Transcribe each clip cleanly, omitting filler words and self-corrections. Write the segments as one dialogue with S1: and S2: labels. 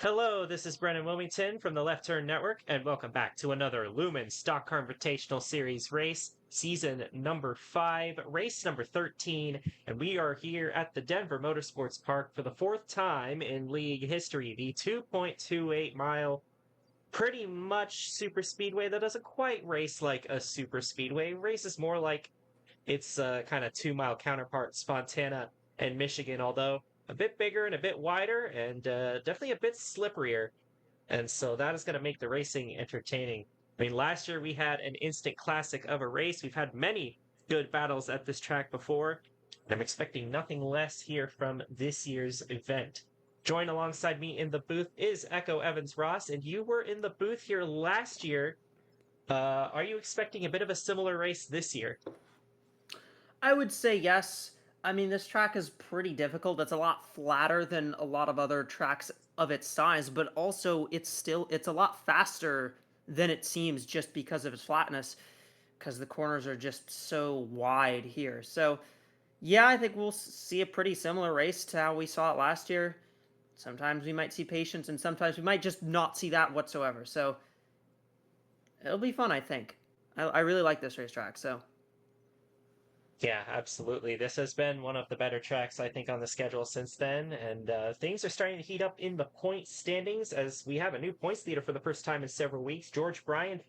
S1: Hello, this is Brennan Wilmington from the Left Turn Network, and welcome back to another Lumen Stock Car Invitational Series race, season number 5, race number 13, and we are here at the Denver Motorsports Park for the fourth time in league history, the 2.28 mile, pretty much super speedway that doesn't quite race like a super speedway, races more like its kind of 2 mile counterparts, Fontana and Michigan, although a bit bigger and a bit wider and definitely a bit slipperier. And so that is going to make the racing entertaining. I mean, last year we had an instant classic of a race. We've had many good battles at this track before. And I'm expecting nothing less here from this year's event. Join alongside me in the booth is Echo Evans Ross, and you were in the booth here last year. Are you expecting a bit of a similar race this year?
S2: I would say yes. I mean, this track is pretty difficult. It's a lot flatter than a lot of other tracks of its size, but also it's a lot faster than it seems just because of its flatness, because the corners are just so wide here. So, yeah, I think we'll see a pretty similar race to how we saw it last year. Sometimes we might see patience, and sometimes we might just not see that whatsoever. So, it'll be fun, I think. I really like this racetrack, so.
S1: Yeah, absolutely. This has been one of the better tracks, I think, on the schedule since then, and things are starting to heat up in the point standings as we have a new points leader for the first time in several weeks. George Bryan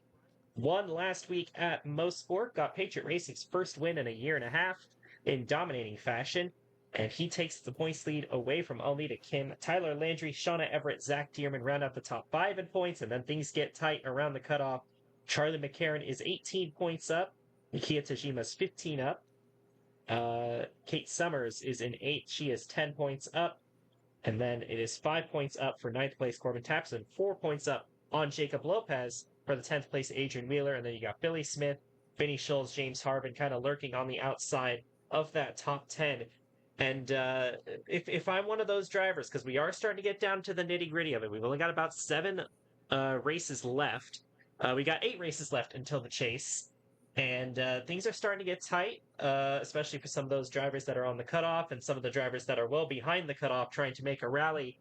S1: won last week at Mosport, got Patriot Racing's first win in a year and a half in dominating fashion, and he takes the points lead away from Almeida Kim. Tyler Landry, Shauna Everett, Zach Dearman round out the top 5 in points, and then things get tight around the cutoff. Charlie McCarron is 18 points up. Nikia Tajima's 15 up. Kate Summers is in 8th. She is 10 points up. And then it is 5 points up for ninth place Corbin Tapson, 4 points up on Jacob Lopez for the 10th place Adrian Wheeler. And then you got Billy Smith, Vinny Schultz, James Harvin kind of lurking on the outside of that top 10. And if I'm one of those drivers, because we are starting to get down to the nitty gritty of it, we've only got about 7 races left. We got 8 races left until the chase. And things are starting to get tight, especially for some of those drivers that are on the cutoff and some of the drivers that are well behind the cutoff trying to make a rally.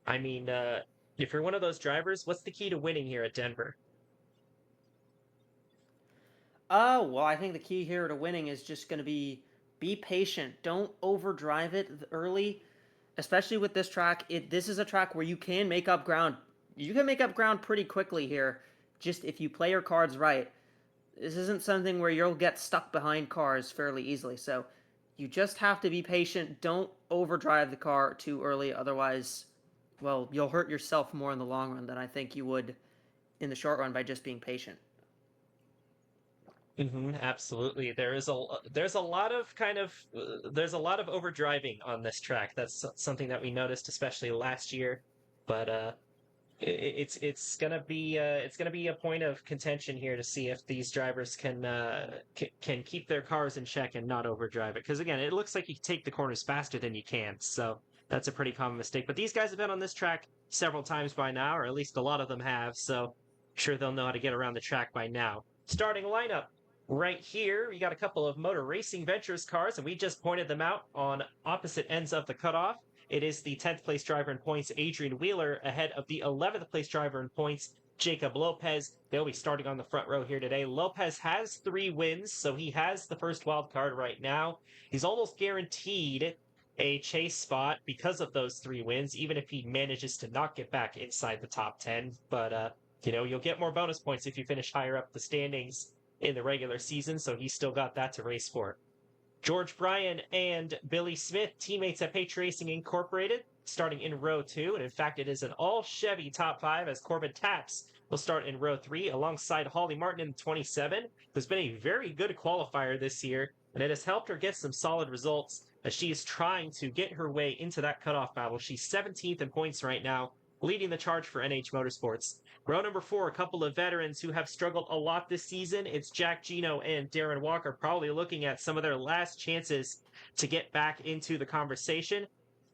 S1: I mean, if you're one of those drivers, what's the key to winning here at Denver?
S2: Well, I think the key here to winning is just going to be patient. Don't overdrive it early, especially with this track. This is a track where you can make up ground. You can make up ground pretty quickly here, just if you play your cards right. This isn't something where you'll get stuck behind cars fairly easily. So you just have to be patient. Don't overdrive the car too early, otherwise, well, you'll hurt yourself more in the long run than I think you would in the short run by just being patient.
S1: Absolutely. There's a lot of there's a lot of overdriving on this track. That's something that we noticed, especially last year. But it's gonna be a point of contention here to see if these drivers can keep their cars in check and not overdrive it. Because again, it looks like you can take the corners faster than you can, so that's a pretty common mistake. But these guys have been on this track several times by now, or at least a lot of them have. So I'm sure they'll know how to get around the track by now. Starting lineup. Right here, we got a couple of Motor Racing Ventures cars, and we just pointed them out on opposite ends of the cutoff. It is the 10th place driver in points, Adrian Wheeler, ahead of the 11th place driver in points, Jacob Lopez. They'll be starting on the front row here today. Lopez has 3 wins, so he has the first wild card right now. He's almost guaranteed a chase spot because of those 3 wins, even if he manages to not get back inside the top 10. But, you'll get more bonus points if you finish higher up the standings in the regular season, so he's still got that to race for. George Bryan and Billy Smith, teammates at Patriot Racing Incorporated, starting in row 2. And in fact, it is an all Chevy top 5 as Corbin Taps will start in row 3 alongside Holly Martin in 27, who's been a very good qualifier this year. And it has helped her get some solid results as she is trying to get her way into that cutoff battle. She's 17th in points right now, leading the charge for NH Motorsports. Row number 4, a couple of veterans who have struggled a lot this season. It's Jack Gino and Darren Walker, probably looking at some of their last chances to get back into the conversation.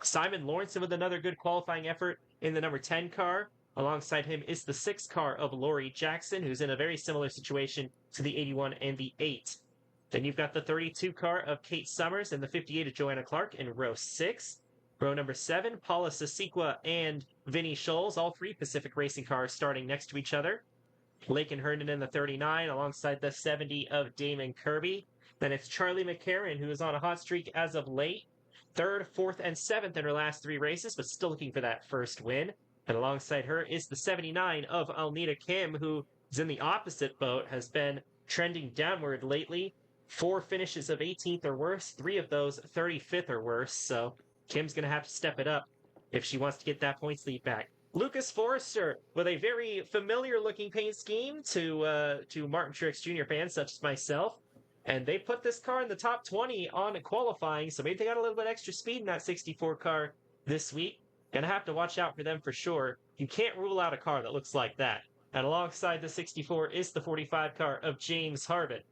S1: Simon Lawrenson with another good qualifying effort in the number 10 car. Alongside him is the 6 car of Laurie Jackson, who's in a very similar situation to the 81 and the 8. Then you've got the 32 car of Kate Summers and the 58 of Joanna Clark in row 6. Row number 7, Paula Sasikwa and Vinny Scholes, all three Pacific Racing cars starting next to each other. Lakin Herndon in the 39 alongside the 70 of Damon Kirby. Then it's Charlie McCarron, who is on a hot streak as of late. Third, fourth, and seventh in her last 3 races, but still looking for that first win. And alongside her is the 79 of Alnita Kim, who is in the opposite boat, has been trending downward lately. 4 finishes of 18th or worse, 3 of those 35th or worse. So Kim's going to have to step it up if she wants to get that points lead back. Lucas Forrester with a very familiar-looking paint scheme to Martin Truex Jr. fans such as myself. And they put this car in the top 20 on qualifying, so maybe they got a little bit extra speed in that 64 car this week. Gonna have to watch out for them for sure. You can't rule out a car that looks like that. And alongside the 64 is the 45 car of James Harvett.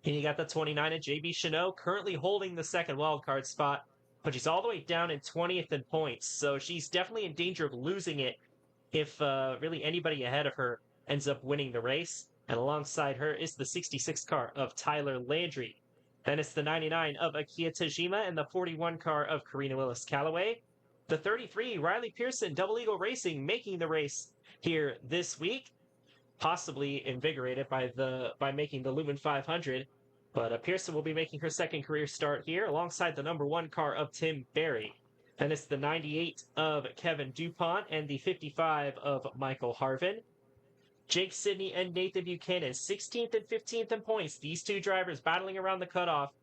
S1: And you got the 29 of JB Chanot, currently holding the second wildcard spot, but she's all the way down in 20th in points, so she's definitely in danger of losing it if really anybody ahead of her ends up winning the race. And alongside her is the 66 car of Tyler Landry. Then it's the 99 of Akia Tajima and the 41 car of Karina Willis Callaway. The 33, Riley Pearson, Double Eagle Racing, making the race here this week, possibly invigorated by making the Lumen 500. But Pearson will be making her second career start here alongside the number 1 car of Tim Berry. Then it's the 98 of Kevin DuPont and the 55 of Michael Harvin. Jake Sidney and Nathan Buchanan, 16th and 15th in points. These two drivers battling around the cutoff,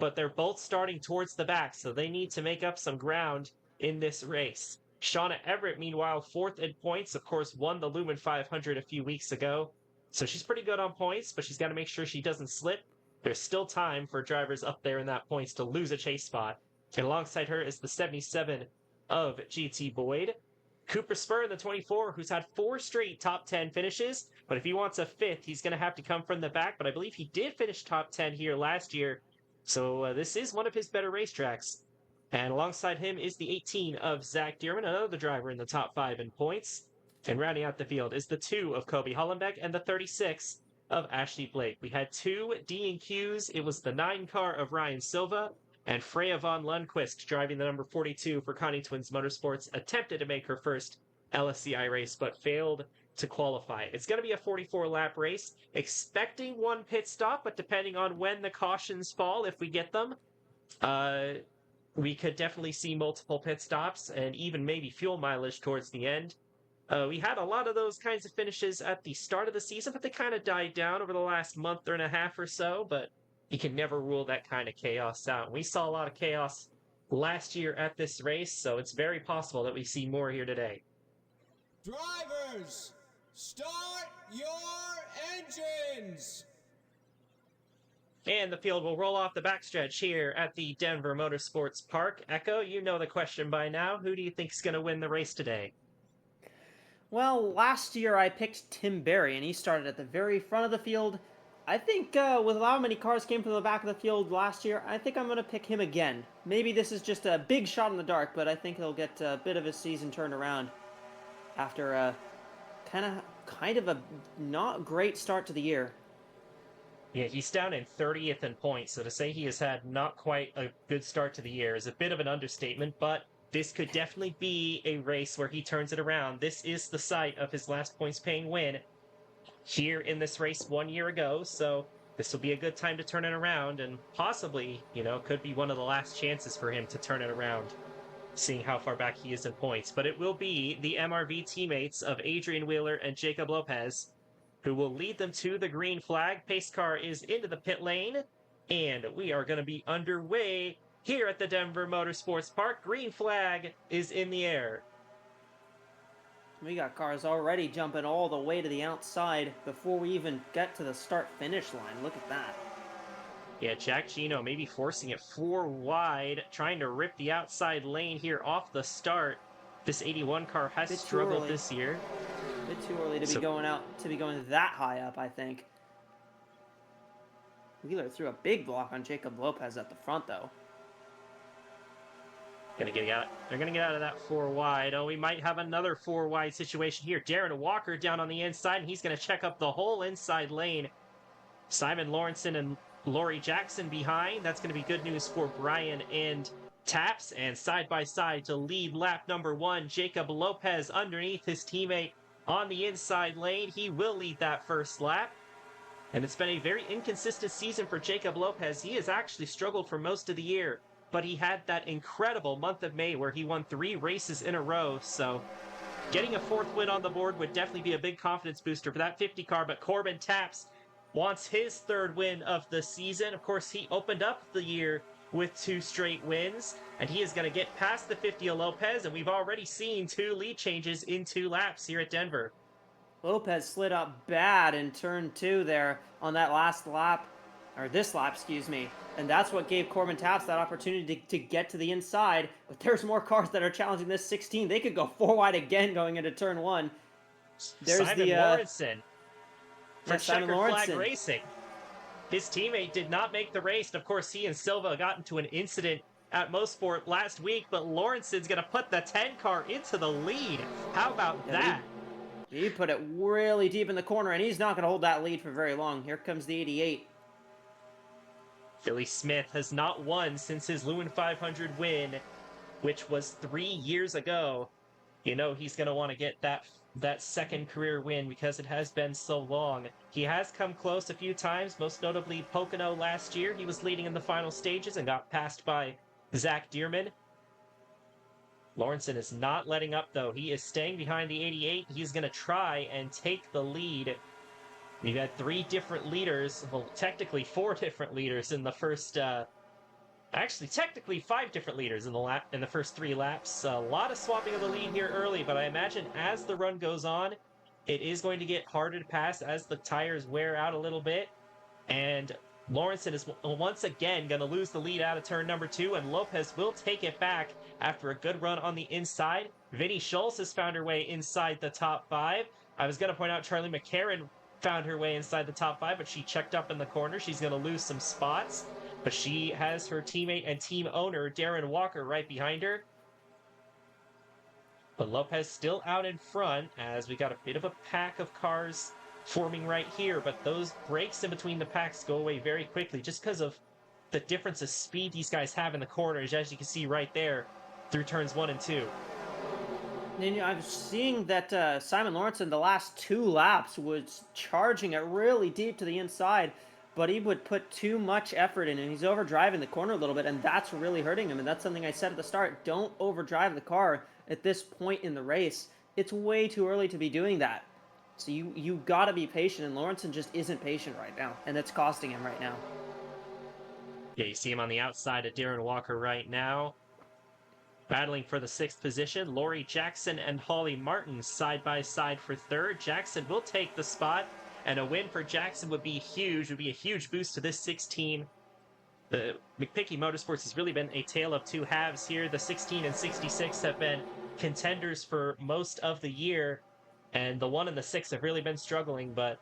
S1: but they're both starting towards the back, so they need to make up some ground in this race. Shauna Everett, meanwhile, 4th in points, of course, won the Lumen 500 a few weeks ago. So she's pretty good on points, but she's got to make sure she doesn't slip. There's still time for drivers up there in that points to lose a chase spot. And alongside her is the 77 of GT Boyd. Cooper Spur in the 24, who's had 4 straight top 10 finishes, but if he wants a 5th, he's going to have to come from the back, but I believe he did finish top 10 here last year, so this is one of his better racetracks. And alongside him is the 18 of Zach Dearman, another driver in the top 5 in points. And rounding out the field is the 2 of Kobe Hollenbeck and the 36 of Ashley Blake. We had 2 D&Qs. It was the 9 car of Ryan Silva, and Freya von Lundquist, driving the number 42 for Connie Twins Motorsports, attempted to make her first LSCI race, but failed to qualify. It's going to be a 44-lap race, expecting 1 pit stop, but depending on when the cautions fall, if we get them, we could definitely see multiple pit stops and even maybe fuel mileage towards the end. We had a lot of those kinds of finishes at the start of the season, but they kind of died down over the last month and a half or so, but you can never rule that kind of chaos out. We saw a lot of chaos last year at this race, so it's very possible that we see more here today.
S3: Drivers, start your engines!
S1: And the field will roll off the backstretch here at the Denver Motorsports Park. Echo, you know the question by now. Who do you think is going to win the race today?
S2: Well, last year I picked Tim Berry, and he started at the very front of the field. I think with how many cars came from the back of the field last year, I think I'm going to pick him again. Maybe this is just a big shot in the dark, but I think he'll get a bit of his season turned around after a kind of a not great start to the year.
S1: Yeah, he's down in 30th in points, so to say he has had not quite a good start to the year is a bit of an understatement, but this could definitely be a race where he turns it around. This is the site of his last points-paying win here in this race 1 year ago, so this will be a good time to turn it around, and possibly, could be one of the last chances for him to turn it around, seeing how far back he is in points. But it will be the MRV teammates of Adrian Wheeler and Jacob Lopez who will lead them to the green flag. Pace car is into the pit lane, and we are going to be underway here at the Denver Motorsports Park. Green flag is in the air.
S2: We got cars already jumping all the way to the outside before we even get to the start-finish line. Look at that.
S1: Yeah, Jack Gino maybe forcing it 4 wide, trying to rip the outside lane here off the start. This 81 car has struggled this year.
S2: A bit too early to be going that high up, I think. Wheeler threw a big block on Jacob Lopez at the front, though.
S1: They're going to get out of that 4 wide. Oh, we might have another 4 wide situation here. Darren Walker down on the inside, and he's going to check up the whole inside lane. Simon Lawrenson and Laurie Jackson behind. That's going to be good news for Brian and taps, and side by side to lead lap number 1. Jacob Lopez underneath his teammate on the inside lane. He will lead that first lap. And it's been a very inconsistent season for Jacob Lopez. He has actually struggled for most of the year, but he had that incredible month of May where he won 3 races in a row. So getting a 4th win on the board would definitely be a big confidence booster for that 50 car. But Corbin Taps wants his 3rd win of the season. Of course, he opened up the year with 2 straight wins, and he is going to get past the 50 of Lopez, and we've already seen 2 lead changes in 2 laps here at Denver.
S2: Lopez slid up bad in turn 2 there on that last lap, or this lap, excuse me. And that's what gave Corbin Taps that opportunity to get to the inside. But there's more cars that are challenging this 16. They could go 4 wide again going into turn 1. There's
S1: Simon Lawrenson for Checkered Flag Racing. His teammate did not make the race. And of course, he and Silva got into an incident at Mosport last week, but Lawrenson's going to put the 10 car into the lead. How about that?
S2: He put it really deep in the corner, and he's not going to hold that lead for very long. Here comes the 88.
S1: Billy Smith has not won since his Lumen 500 win, which was 3 years ago. You know he's going to want to get that 2nd career win because it has been so long. He has come close a few times, most notably Pocono last year. He was leading in the final stages and got passed by Zach Dearman. Lawrenson is not letting up, though. He is staying behind the 88. He's going to try and take the lead. We've had 3 different leaders, well, technically 4 different leaders in the first, actually, technically 5 different leaders in the first 3 laps. A lot of swapping of the lead here early, but I imagine as the run goes on, it is going to get harder to pass as the tires wear out a little bit. And Lawrenson is once again going to lose the lead out of turn number 2, and Lopez will take it back after a good run on the inside. Vinnie Schultz has found her way inside the top 5. I was going to point out Charlie McCarron found her way inside the top 5, but she checked up in the corner. She's going to lose some spots, but she has her teammate and team owner, Darren Walker, right behind her. But Lopez still out in front as we got a bit of a pack of cars forming right here, but those breaks in between the packs go away very quickly just because of the difference of speed these guys have in the corners, as you can see right there through turns 1 and 2.
S2: And I'm seeing that Simon Lawrenson, the last 2 laps, was charging it really deep to the inside, but he would put too much effort in, and he's overdriving the corner a little bit, and that's really hurting him. And that's something I said at the start. Don't overdrive the car at this point in the race. It's way too early to be doing that. So you got to be patient, and Lawrenson just isn't patient right now, and it's costing him right now.
S1: Yeah, you see him on the outside of Darren Walker right now. Battling for the 6th position, Lori Jackson and Holly Martin side by side for 3rd. Jackson will take the spot, and a win for Jackson would be huge. Would be a huge boost to this 16. The McPickey Motorsports has really been a tale of 2 halves here. The 16 and 66 have been contenders for most of the year, and the 1 and the 6 have really been struggling, but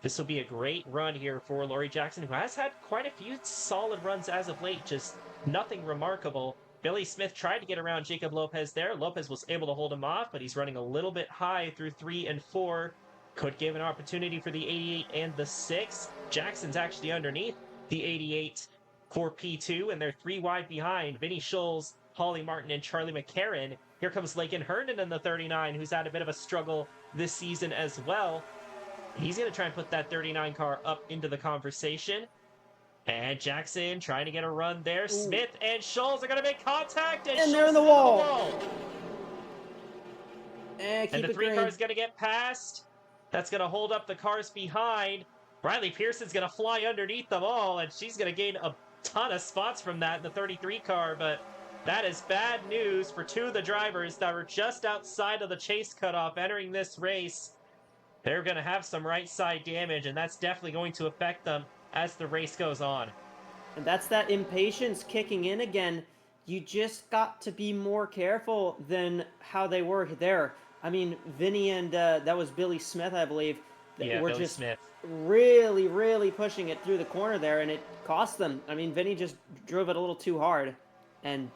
S1: this will be a great run here for Lori Jackson, who has had quite a few solid runs as of late, just nothing remarkable. Billy Smith tried to get around Jacob Lopez there. Lopez was able to hold him off, but he's running a little bit high through 3 and 4. Could give an opportunity for the 88 and the 6. Jackson's actually underneath the 88 for P2, and they're 3 wide behind. Vinnie Schultz, Holly Martin, and Charlie McCarron. Here comes Lakin Herndon in the 39, who's had a bit of a struggle this season as well. He's going to try and put that 39 car up into the conversation. And Jackson trying to get a run there. Ooh. Smith and Schultz are going to make contact, and
S2: they're in the wall.
S1: And the 3 car's going to get past. That's going to hold up the cars behind. Riley Pearson's going to fly underneath them all, and she's going to gain a ton of spots from that in the 33 car, but that is bad news for 2 of the drivers that were just outside of the chase cutoff entering this race. They're going to have some right side damage, and that's definitely going to affect them as the race goes on.
S2: And that's that impatience kicking in again. You just got to be more careful than how they were there. I mean, Vinny and that was Billy Smith, I believe.
S1: Yeah,
S2: were
S1: Billy
S2: just
S1: Smith.
S2: really, really pushing it through the corner there, and it cost them. I mean, Vinny just drove it a little too hard, and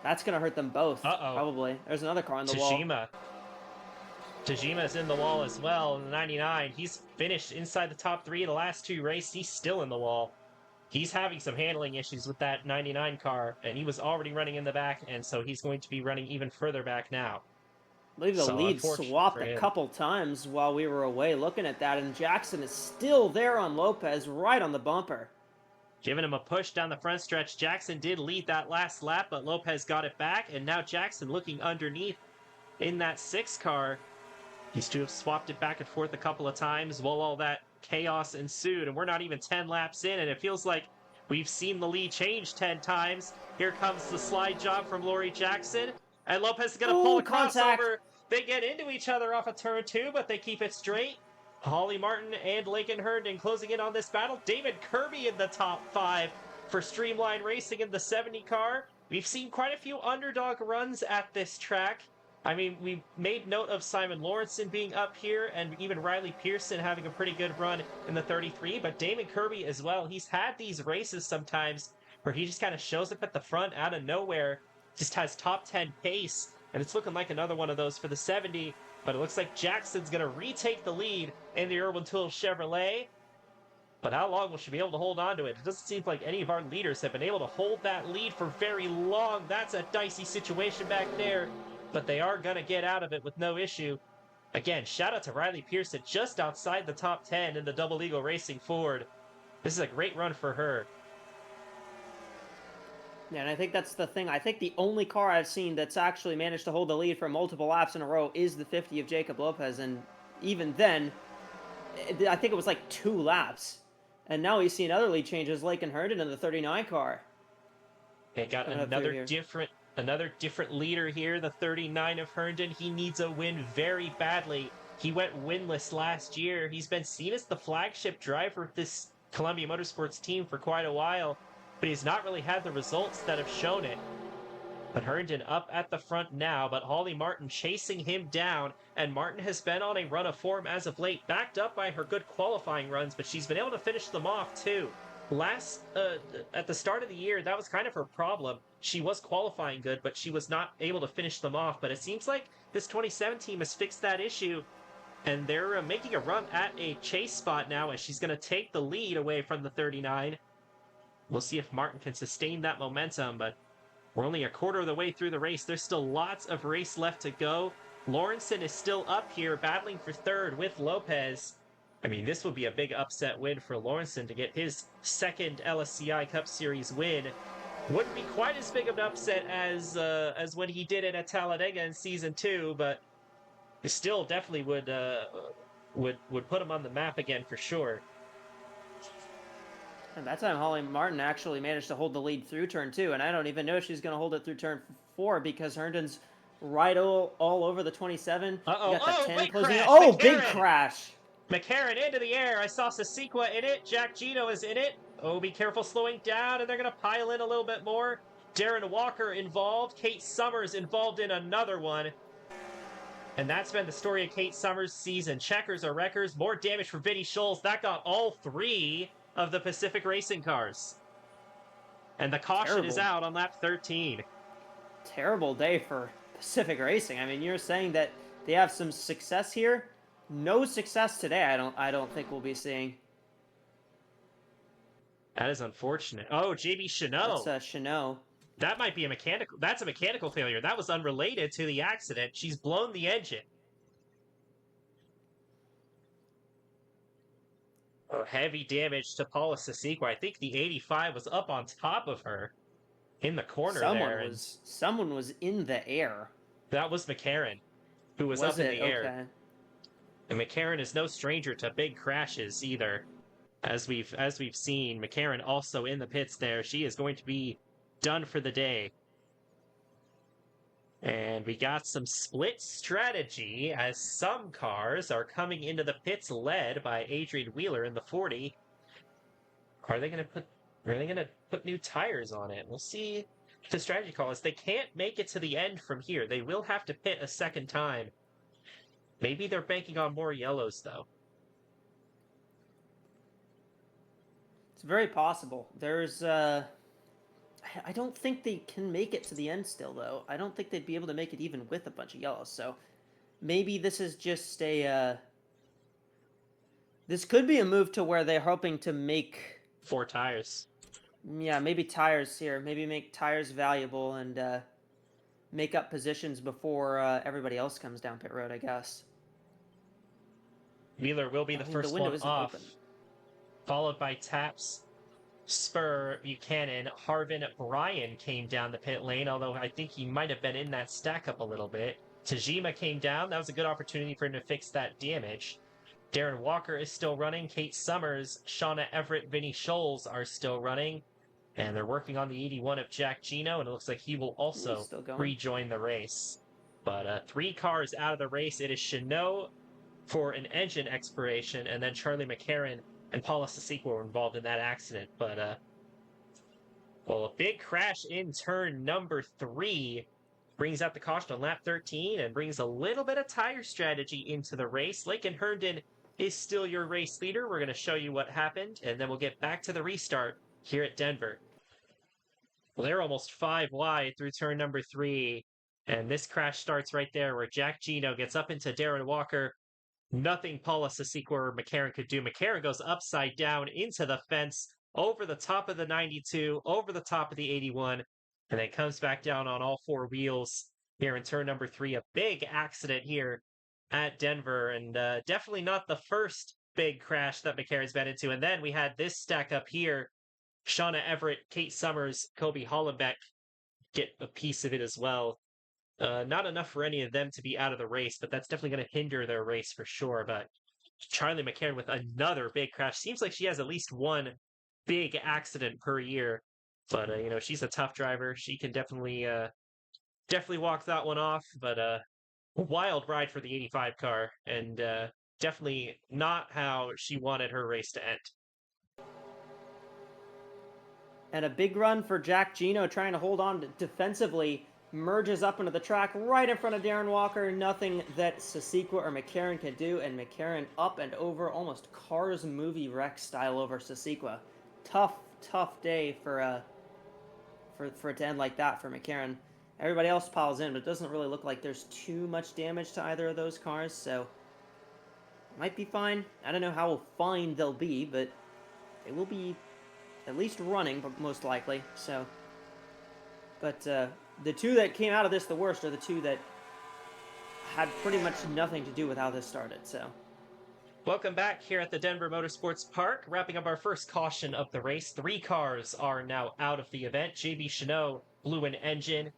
S2: that's going to hurt them both, probably. There's another car on the wall.
S1: Tajima's in the wall as well in the 99. He's finished inside the top 3 of the last 2 races. He's still in the wall. he's having some handling issues with that 99 car, and he was already running in the back, and so he's going to be running even further back now.
S2: I believe the
S1: So
S2: lead
S1: unfortunate
S2: swapped
S1: for
S2: a
S1: him.
S2: couple times while we were away looking at that, and Jackson is still there on Lopez, right on the bumper.
S1: Giving him a push down the front stretch. Jackson did lead that last lap, but Lopez got it back, and now Jackson looking underneath in that 6 car. These two have swapped it back and forth a couple of times while all that chaos ensued, and we're not even 10 laps in, and it feels like we've seen the lead change 10 times. Here comes the slide job from Laurie Jackson, and Lopez is going to pull
S2: Ooh,
S1: the
S2: contact.
S1: crossover. They get into each other off of turn 2, but they keep it straight. Holly Martin and Lakin Herndon closing in on this battle. David Kirby in the top 5 for Streamline Racing in the 70 car. We've seen quite a few underdog runs at this track. I mean, we made note of Simon Lawrenson being up here and even Riley Pearson having a pretty good run in the 33, but Damon Kirby as well. He's had these races sometimes where he just kind of shows up at the front out of nowhere, just has top 10 pace, and it's looking like another one of those for the 70, but it looks like Jackson's going to retake the lead in the Irwin Tools Chevrolet. But how long will she be able to hold on to it? It doesn't seem like any of our leaders have been able to hold that lead for very long. That's a dicey situation back there, but they are going to get out of it with no issue. Again, shout out to Riley Pearson, just outside the top 10 in the Double Eagle Racing Ford. This is a great run for her.
S2: Yeah, and I think that's the thing. I think the only car I've seen that's actually managed to hold the lead for multiple laps in a row is the 50 of Jacob Lopez, and even then, I think it was like 2 laps. And now we see another lead changes, Lakin Herndon in the 39 car.
S1: They got another different leader here, the 39 of Herndon. He needs a win very badly. He went winless last year. He's been seen as the flagship driver of this Columbia Motorsports team for quite a while, but he's not really had the results that have shown it. But Herndon up at the front now, but Holly Martin chasing him down, and Martin has been on a run of form as of late, backed up by her good qualifying runs, but she's been able to finish them off too. At the start of the year, that was kind of her problem. She was qualifying good, but she was not able to finish them off. But it seems like this 27 team has fixed that issue, and they're making a run at a chase spot now, as she's going to take the lead away from the 39. We'll see if Martin can sustain that momentum, but we're only a quarter of the way through the race. There's still lots of race left to go. Lawrenson is still up here battling for third with Lopez. I mean, this would be a big upset win for Lawrenson to get his second LSCI Cup Series win. Wouldn't be quite as big of an upset as when he did it at Talladega in Season 2, but it still definitely would put him on the map again for sure.
S2: And that time, Holly Martin actually managed to hold the lead through turn 2, and I don't even know if she's going to hold it through turn 4 because Herndon's right all over the 27.
S1: Uh-oh.
S2: You got the 10
S1: big
S2: closing
S1: crash.
S2: in. Oh,
S1: McCarran.
S2: big crash.
S1: McCarran into the air. I saw Sasequa in it. Jack Gino is in it. Oh, be careful slowing down, and they're going to pile in a little bit more. Darren Walker involved. Kate Summers involved in another one. And that's been the story of Kate Summers' season. Checkers or wreckers. More damage for Vinny Scholes. That got all 3 of the Pacific Racing cars. And the caution is out on lap 13.
S2: Terrible day for Pacific Racing. I mean, you're saying that they have some success here. No success today. I don't think we'll be seeing.
S1: That is unfortunate. Oh, JB Chanot.
S2: That's Chanot.
S1: That might be a mechanical. That's a mechanical failure. That was unrelated to the accident. She's blown the engine. Oh, heavy damage to Paula Sasequa. I think the 85 was up on top of her in the corner there.
S2: Someone was in the air.
S1: That was McCarran, who was up in the air.
S2: Okay.
S1: And McCarran is no stranger to big crashes either. As we've seen, McCarran also in the pits there. She is going to be done for the day. And we got some split strategy as some cars are coming into the pits led by Adrian Wheeler in the 40. Are they going to put new tires on it? We'll see. The strategy call is they can't make it to the end from here. They will have to pit a second time. Maybe they're banking on more yellows though.
S2: It's very possible. There's I don't think they can make it to the end still, though. I don't think they'd be able to make it even with a bunch of yellows. So maybe this is just a... this could be a move to where they're hoping to make...
S1: 4 tires.
S2: Yeah, maybe tires here. Maybe make tires valuable and make up positions before everybody else comes down pit road, I guess.
S1: Wheeler will be
S2: I
S1: the
S2: mean, the
S1: first
S2: window
S1: one
S2: isn't
S1: off,
S2: open.
S1: followed by Taps, Spur, Buchanan, Harvin, Bryan came down the pit lane, although I think he might have been in that stack up a little bit. Tajima came down. That was a good opportunity for him to fix that damage. Darren Walker is still running. Kate Summers, Shauna Everett, Vinny Scholes are still running. And they're working on the 81 of Jack Gino, and it looks like he will
S2: Ooh, he's
S1: also
S2: still going.
S1: rejoin the race. But 3 cars out of the race. It is Chanot for an engine expiration, and then Charlie McCarron and Paula Sasiq were involved in that accident. But well, a big crash in turn number 3 brings out the caution on lap 13 and brings a little bit of tire strategy into the race. Lakin Herndon is still your race leader. We're going to show you what happened, and then we'll get back to the restart here at Denver. Well, they're almost 5 wide through turn number 3, and this crash starts right there where Jack Gino gets up into Darren Walker. Nothing Paula Sasiq or McCarron could do. McCarron goes upside down into the fence, over the top of the 92, over the top of the 81, and then comes back down on all 4 wheels here in turn number 3. A big accident here at Denver, and definitely not the first big crash that McCarron's been into. And then we had this stack up here. Shauna Everett, Kate Summers, Kobe Hollenbeck get a piece of it as well. Not enough for any of them to be out of the race, but that's definitely going to hinder their race for sure. But Charlie McCarron with another big crash. Seems like she has at least one big accident per year. But she's a tough driver. She can definitely walk that one off. But a wild ride for the 85 car, and definitely not how she wanted her race to end.
S2: And a big run for Jack Gino trying to hold on defensively. Merges up into the track right in front of Darren Walker. Nothing that Sasiqua or McCarron can do. And McCarron up and over, almost Cars movie wreck style over Sasiqua. Tough day for it to end like that for McCarron. Everybody else piles in, but it doesn't really look like there's too much damage to either of those cars, so might be fine. I don't know how fine they'll be, but they will be at least running, but most likely. So, but the 2 that came out of this the worst are the 2 that had pretty much nothing to do with how this started. So,
S1: welcome back here at the Denver Motorsports Park. Wrapping up our first caution of the race. 3 cars are now out of the event. JB Chanot blew an engine,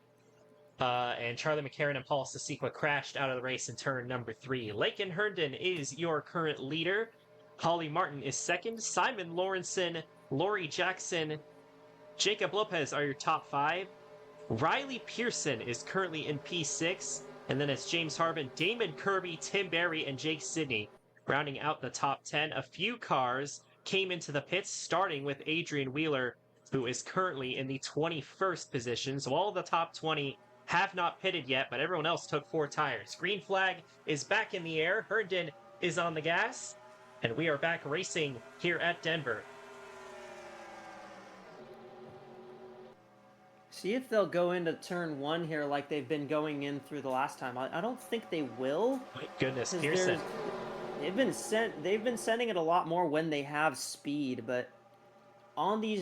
S1: and Charlie McCarron and Paul Sasiqua crashed out of the race in turn number 3. Lakin Herndon is your current leader. Holly Martin is second. Simon Lawrenson, Lori Jackson, Jacob Lopez are your top 5. Riley Pearson is currently in P6. And then it's James Harvin, Damon Kirby, Tim Berry, and Jake Sidney rounding out the top 10. A few cars came into the pits, starting with Adrian Wheeler, who is currently in the 21st position. So all of the top 20 have not pitted yet, but everyone else took 4 tires. Green flag is back in the air. Herndon is on the gas, and we are back racing here at Denver.
S2: see if they'll go into turn 1 here like they've been going in through the last time. I don't think they will.
S1: My goodness, Pearson.
S2: They've been sending it a lot more when they have speed, but on the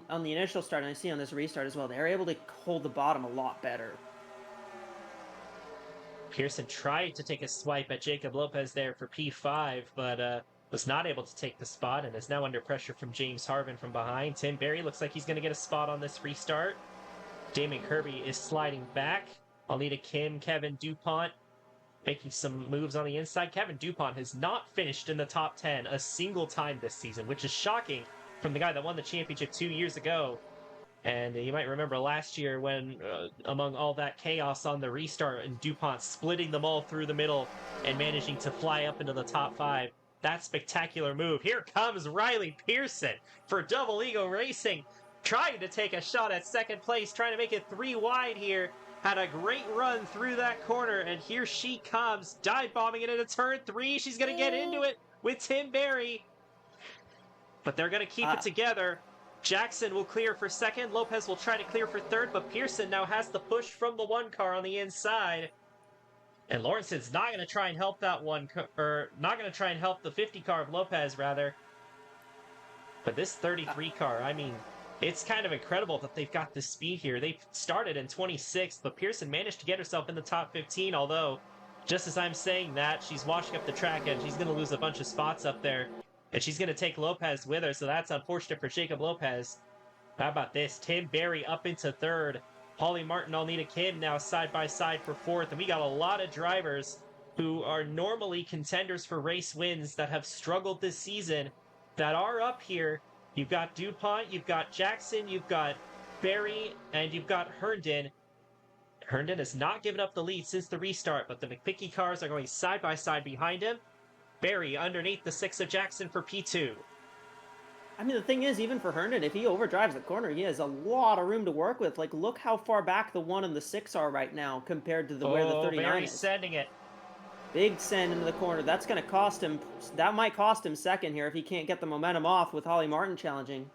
S2: initial start, and I see on this restart as well, they're able to hold the bottom a lot better.
S1: Pearson tried to take a swipe at Jacob Lopez there for P5, but was not able to take the spot and is now under pressure from James Harvin from behind. Tim Berry looks like he's going to get a spot on this restart. Damon Kirby is sliding back. Alita Kim, Kevin DuPont making some moves on the inside. Kevin DuPont has not finished in the top 10 a single time this season, which is shocking from the guy that won the championship 2 years ago. And you might remember last year when, among all that chaos on the restart, and DuPont splitting them all through the middle and managing to fly up into the top 5. That spectacular move. Here comes Riley Pearson for Double Eagle Racing, trying to take a shot at second place, trying to make it 3 wide here. Had a great run through that corner, and here she comes, dive bombing it into turn 3. She's going to get into it with Tim Berry, but they're going to keep it together. Jackson will clear for second. Lopez will try to clear for third, but Pearson now has the push from the 1 car on the inside. And Lawrenson's not going to try and help that not going to try and help the 50 car of Lopez, rather. But this 33 car, I mean, it's kind of incredible that they've got this speed here. They started in 26th, but Pearson managed to get herself in the top 15, although just as I'm saying that, she's washing up the track and she's going to lose a bunch of spots up there. And she's going to take Lopez with her, so that's unfortunate for Jacob Lopez. How about this? Tim Berry up into third. Holly Martin, Alnita Kim now side by side for fourth. And we got a lot of drivers who are normally contenders for race wins that have struggled this season that are up here. You've got DuPont, you've got Jackson, you've got Berry, and you've got Herndon. Herndon has not given up the lead since the restart, but the McVicky cars are going side by side behind him. Berry underneath the 6 of Jackson for P2.
S2: I mean, the thing is, even for Herndon, if he overdrives the corner, he has a lot of room to work with. Like, look how far back the 1 and the 6 are right now compared to where the 39
S1: Berry's
S2: is.
S1: sending it.
S2: Big send into the corner. That's going to cost him. That might cost him second here if he can't get the momentum off with Holly Martin challenging.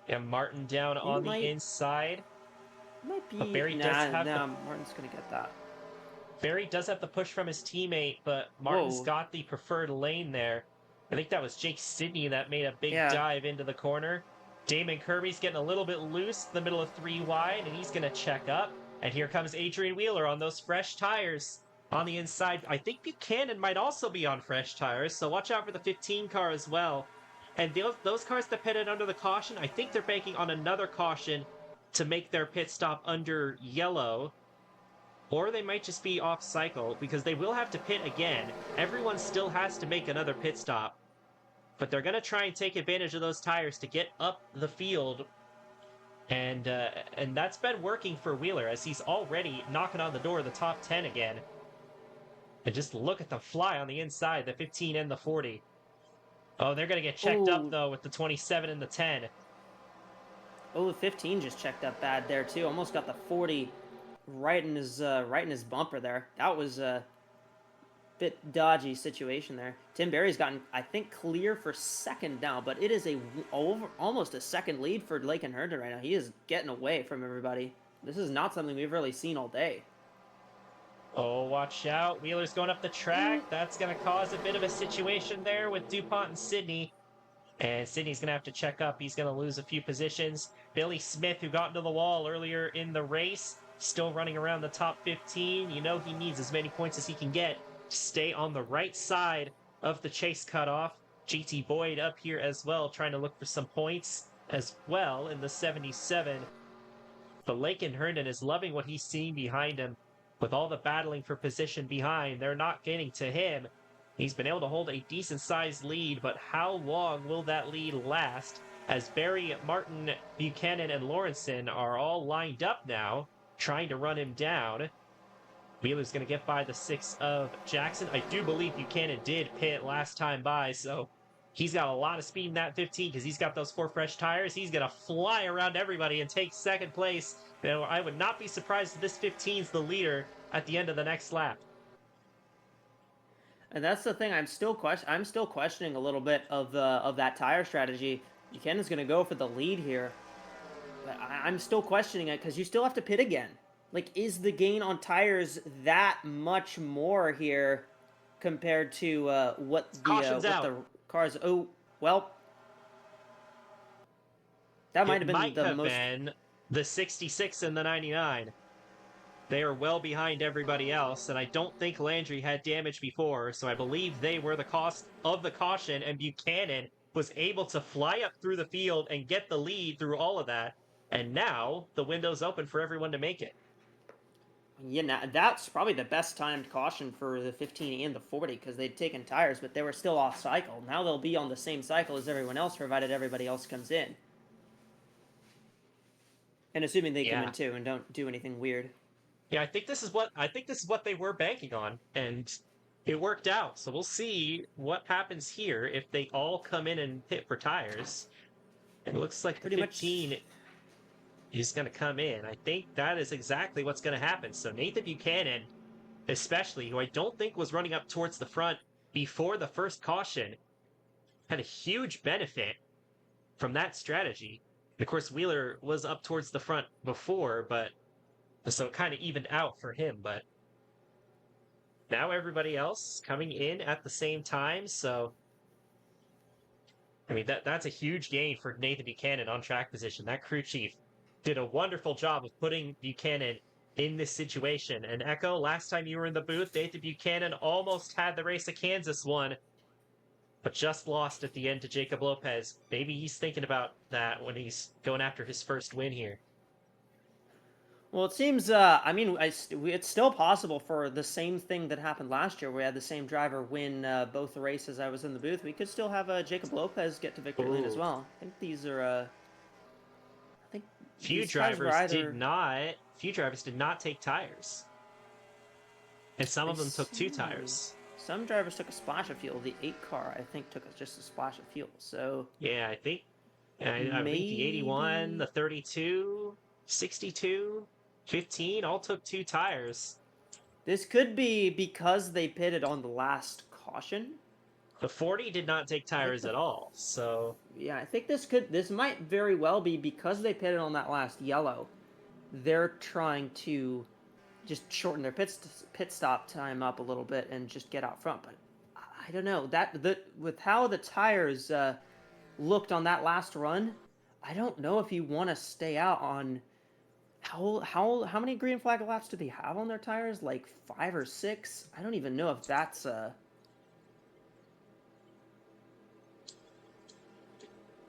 S1: Yeah, Martin down on the inside.
S2: Might be.
S1: But Berry does have
S2: Martin's going to get that.
S1: Berry does have the push from his teammate, but Martin's got the preferred lane there. I think that was Jake Sidney that made a big dive into the corner. Damon Kirby's getting a little bit loose in the middle of 3 wide, and he's going to check up. And here comes Adrian Wheeler on those fresh tires on the inside. I think Buchanan might also be on fresh tires, so watch out for the 15 car as well. And those cars that pitted under the caution, I think they're banking on another caution to make their pit stop under yellow. Or they might just be off cycle, because they will have to pit again. Everyone still has to make another pit stop. But they're going to try and take advantage of those tires to get up the field. And that's been working for Wheeler, as he's already knocking on the door of the top 10 again. And just look at the fly on the inside, the 15 and the 40. Oh, they're going to get checked up, though, with the 27 and the 10.
S2: Oh, the 15 just checked up bad there, too. Almost got the 40 right in his bumper there. That was a bit dodgy situation there. Tim Berry's gotten, I think, clear for second now, but it is almost a second lead for Lake and Herndon right now. He is getting away from everybody. This is not something we've really seen all day.
S1: Oh, watch out. Wheeler's going up the track. That's going to cause a bit of a situation there with DuPont and Sidney. And Sidney's going to have to check up. He's going to lose a few positions. Billy Smith, who got into the wall earlier in the race, still running around the top 15. You know he needs as many points as he can get to stay on the right side of the chase cutoff. GT Boyd up here as well, trying to look for some points as well in the 77. But Lakin Herndon is loving what he's seeing behind him. With all the battling for position behind, they're not getting to him. He's been able to hold a decent-sized lead, but how long will that lead last? As Berry, Martin, Buchanan, and Lawrenson are all lined up now, trying to run him down. Wheeler's going to get by the 6 of Jackson. I do believe Buchanan did pit last time by, so he's got a lot of speed in that 15 because he's got those 4 fresh tires. He's going to fly around everybody and take second place. You know, I would not be surprised if this 15's the leader at the end of the next lap.
S2: And that's the thing. I'm still questioning a little bit of that tire strategy. Buchanan's going to go for the lead here, but I'm still questioning it because you still have to pit again. Like, is the gain on tires that much more here compared to what the cars? Oh, well, that might have been the most.
S1: Been the 66 and the 99. They are well behind everybody else, and I don't think Landry had damage before, so I believe they were the cost of the caution, and Buchanan was able to fly up through the field and get the lead through all of that, and now the window's open for everyone to make it.
S2: Yeah, now, that's probably the best timed caution for the 15 and the 40 because they'd taken tires, but they were still off cycle. Now they'll be on the same cycle as everyone else, provided everybody else comes in. And assuming they come in too and don't do anything weird.
S1: Yeah, I think this is what they were banking on, and it worked out. So we'll see what happens here if they all come in and pit for tires. It looks like the 15 is going to come in. I think that is exactly what's going to happen. So Nathan Buchanan, especially, who I don't think was running up towards the front before the first caution, had a huge benefit from that strategy. Of course, Wheeler was up towards the front before, but so it kind of evened out for him. But now everybody else coming in at the same time, so I mean, that's a huge gain for Nathan Buchanan on track position. That crew chief did a wonderful job of putting Buchanan in this situation. And Echo, last time you were in the booth, Nathan Buchanan almost had the race of Kansas won, but just lost at the end to Jacob Lopez. Maybe he's thinking about that when he's going after his first win here.
S2: Well, it seems, it's still possible for the same thing that happened last year. We had the same driver win both the races I was in the booth. We could still have Jacob Lopez get to victory lane as well. I think these are, I think
S1: few drivers did not take tires. And some of them took 2 tires.
S2: Some drivers took a splash of fuel. The 8 car, I think, took just a splash of fuel. So
S1: yeah, I think the 81, the 32, 62, 15 all took 2 tires.
S2: This could be because they pitted on the last caution.
S1: The 40 did not take tires at all. So
S2: yeah, I think this might very well be because they pitted on that last yellow. They're trying to just shorten their pit stop time up a little bit and just get out front. But I don't know with how the tires looked on that last run, I don't know if you want to stay out on how many green flag laps do they have on their tires? Like 5 or 6? I don't even know if that's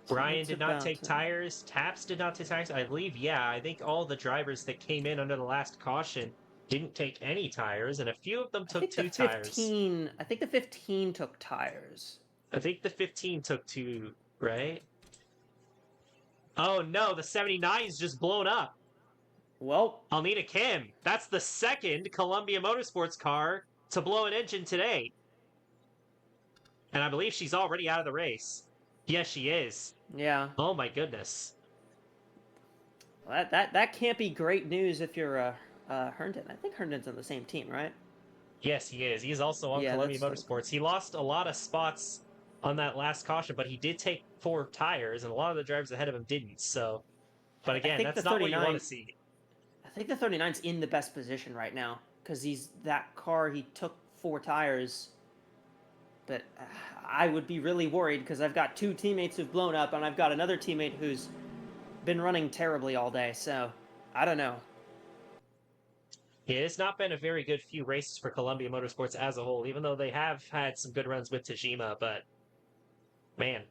S1: Brian did not take tires. Taps did not take tires. I believe, yeah. I think all the drivers that came in under the last caution didn't take any tires, and a few of them took 2 tires.
S2: I think the 15 took tires.
S1: I think the 15 took 2, right? Oh no, the 79's just blown up.
S2: Well,
S1: Alnita Kim, that's the second Columbia Motorsports car to blow an engine today. And I believe she's already out of the race. Yes, she is.
S2: Yeah.
S1: Oh my goodness.
S2: Well, that can't be great news if you're Herndon. I think Herndon's on the same team, right?
S1: Yes, he is. He's also on Columbia Motorsports. He lost a lot of spots on that last caution, but he did take 4 tires, and a lot of the drivers ahead of him didn't. So, but again, that's not what you want to see.
S2: I think the 39's in the best position right now because that car. He took 4 tires. But I would be really worried because I've got 2 teammates who've blown up, and I've got another teammate who's been running terribly all day. So, I don't know.
S1: Yeah, it's not been a very good few races for Columbia Motorsports as a whole, even though they have had some good runs with Tajima. But, man,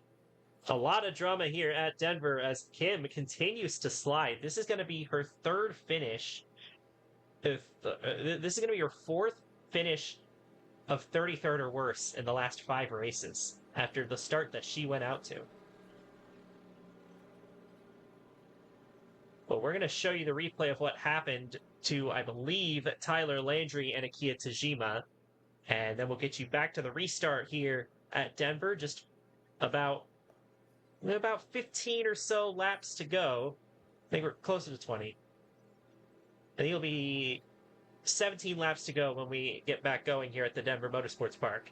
S1: a lot of drama here at Denver as Kim continues to slide. This is going to be her 3rd finish. This is going to be her 4th finish of 33rd or worse in the last 5 races after the start that she went out to. But we're going to show you the replay of what happened to, I believe, Tyler Landry and Akia Tajima. And then we'll get you back to the restart here at Denver. Just about 15 or so laps to go. I think we're closer to 20. I think it'll be 17 laps to go when we get back going here at the Denver Motorsports Park.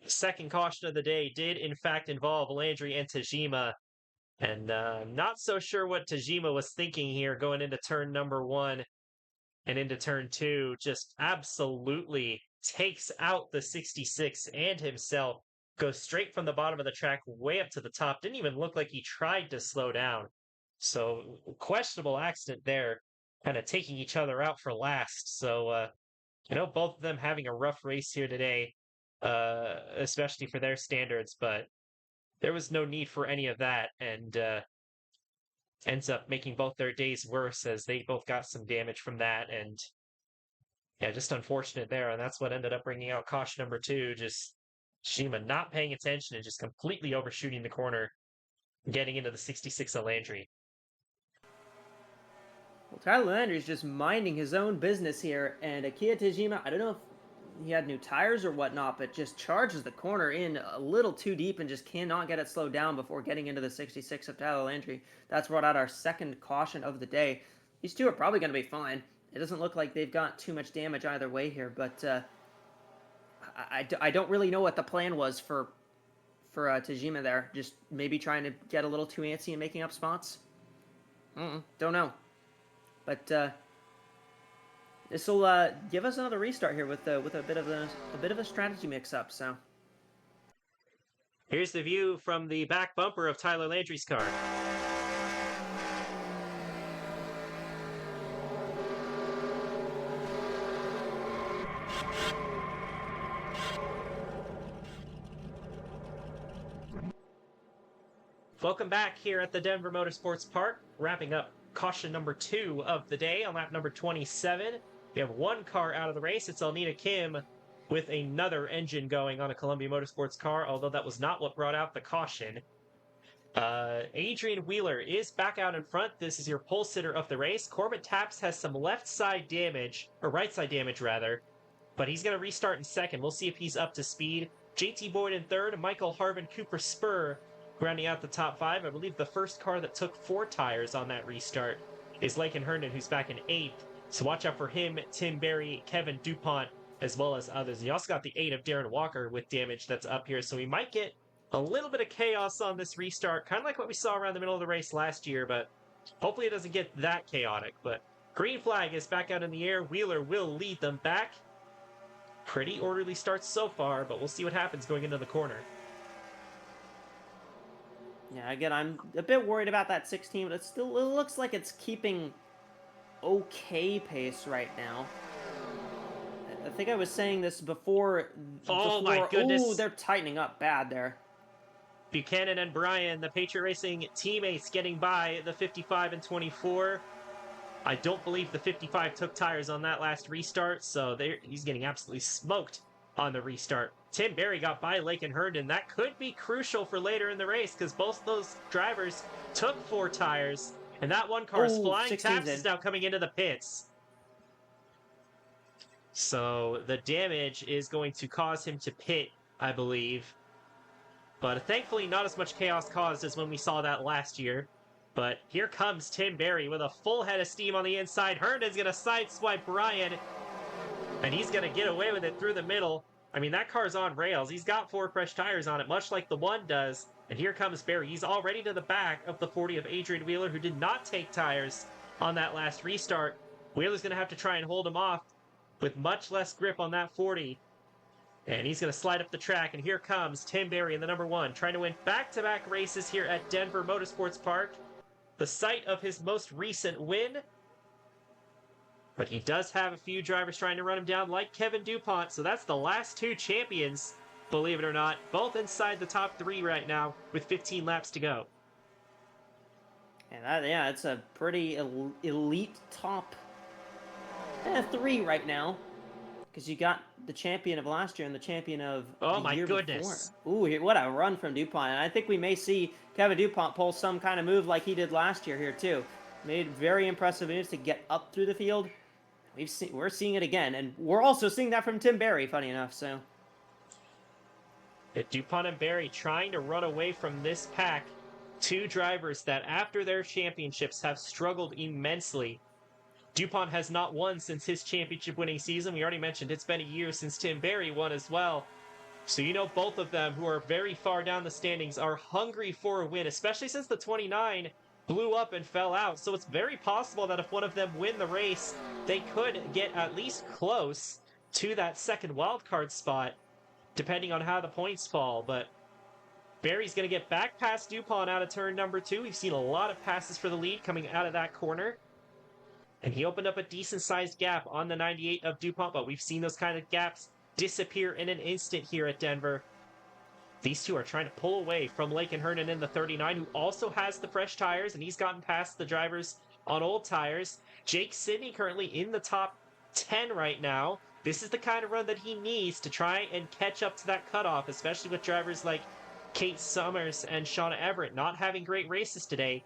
S1: Second caution of the day did, in fact, involve Landry and Tajima. And I'm not so sure what Tajima was thinking here going into turn number 1 and into turn 2. Just absolutely takes out the 66 and himself. Goes straight from the bottom of the track way up to the top. Didn't even look like he tried to slow down. So, questionable accident there. Kind of taking each other out for last. So, both of them having a rough race here today, especially for their standards, but there was no need for any of that, and ends up making both their days worse as they both got some damage from that, and yeah, just unfortunate there, and that's what ended up bringing out caution number 2, just Shima not paying attention and just completely overshooting the corner, getting into the 66 of Landry.
S2: Well, Tyler Landry's just minding his own business here, and Akia Tajima, I don't know if he had new tires or whatnot, but just charges the corner in a little too deep and just cannot get it slowed down before getting into the 66 of Tyler Landry. That's brought out our second caution of the day. These two are probably going to be fine. It doesn't look like they've got too much damage either way here, but I don't really know what the plan was for Tajima there. Just maybe trying to get a little too antsy and making up spots. Don't know. But this will give us another restart here with a bit of a strategy mix-up. So
S1: Here's the view from the back bumper of Tyler Landry's car. Welcome back here at the Denver Motorsports Park, wrapping up caution number 2 of the day on lap number 27. We have one car out of the race. It's Alnita Kim with another engine going on a Columbia Motorsports car, although that was not what brought out the caution. Adrian Wheeler is back out in front. This is your pole sitter of the race. Corbin Taps has some left side damage, or right side damage rather, but he's going to restart in second. We'll see if he's up to speed. JT Boyd in third, Michael Harvin, Cooper Spur rounding out the top 5. I believe the first car that took 4 tires on that restart is Lakin Herndon, who's back in 8th. So watch out for him, Tim Berry, Kevin DuPont, as well as others. And you also got the 8 of Darren Walker with damage that's up here. So we might get a little bit of chaos on this restart, kind of like what we saw around the middle of the race last year, but hopefully it doesn't get that chaotic. But green flag is back out in the air. Wheeler will lead them back. Pretty orderly start so far, but we'll see what happens going into the corner.
S2: Yeah, again, I'm a bit worried about that 16, but it looks like it's keeping okay pace right now. I think I was saying this before.
S1: My goodness.
S2: Ooh, they're tightening up bad there.
S1: Buchanan and Bryan, the Patriot Racing teammates, getting by the 55 and 24. I don't believe the 55 took tires on that last restart, so he's getting absolutely smoked on the restart. Tim Berry got by Lakin Herndon. That could be crucial for later in the race because both those drivers took 4 tires, and that one car is flying. Taps is now coming into the pits. So the damage is going to cause him to pit, I believe. But thankfully not as much chaos caused as when we saw that last year. But here comes Tim Berry with a full head of steam on the inside. Herndon's going to sideswipe Bryan, and he's going to get away with it through the middle. I mean, that car's on rails. He's got 4 fresh tires on it, much like the one does. And here comes Berry. He's already to the back of the 40 of Adrian Wheeler, who did not take tires on that last restart. Wheeler's going to have to try and hold him off with much less grip on that 40. And he's going to slide up the track. And here comes Tim Berry in the number 1, trying to win back-to-back races here at Denver Motorsports Park, the site of his most recent win. But he does have a few drivers trying to run him down, like Kevin DuPont. So that's the last 2 champions, believe it or not, both inside the top 3 right now with 15 laps to go.
S2: And it's a pretty elite top 3 right now. Because you got the champion of last year and the champion of the year
S1: goodness.
S2: Before. Ooh, what a run from DuPont. And I think we may see Kevin DuPont pull some kind of move like he did last year here, too. Made very impressive moves to get up through the field. We're seeing it again, and we're also seeing that from Tim Berry, funny enough, so.
S1: DuPont and Berry trying to run away from this pack. 2 drivers that, after their championships, have struggled immensely. DuPont has not won since his championship-winning season. We already mentioned it's been a year since Tim Berry won as well. So you know both of them, who are very far down the standings, are hungry for a win, especially since the 29 blew up and fell out. So it's very possible that if one of them win the race, they could get at least close to that second wildcard spot, depending on how the points fall. But Berry's going to get back past DuPont out of turn number 2. We've seen a lot of passes for the lead coming out of that corner. And he opened up a decent-sized gap on the 98 of DuPont, but we've seen those kind of gaps disappear in an instant here at Denver. These 2 are trying to pull away from Lakin Herndon in the 39, who also has the fresh tires, and he's gotten past the drivers on old tires. Jake Sidney currently in the top 10 right now. This is the kind of run that he needs to try and catch up to that cutoff, especially with drivers like Kate Summers and Shauna Everett not having great races today.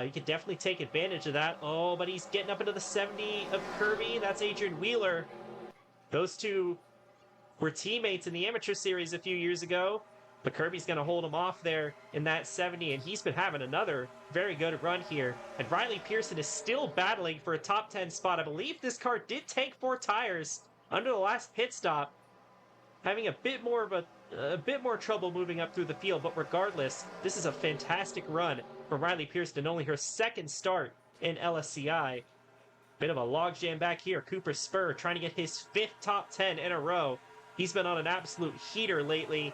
S1: He could definitely take advantage of that. Oh, but he's getting up into the 70 of Kirby. That's Adrian Wheeler. Those 2 were teammates in the amateur series a few years ago, but Kirby's going to hold him off there in that 70, and he's been having another very good run here. And Riley Pearson is still battling for a top 10 spot. I believe this car did take 4 tires under the last pit stop, having a bit more trouble moving up through the field, but regardless, this is a fantastic run from Riley Pearson, only her 2nd start in LSCI. Bit of a logjam back here. Cooper Spur trying to get his 5th top 10 in a row. He's been on an absolute heater lately.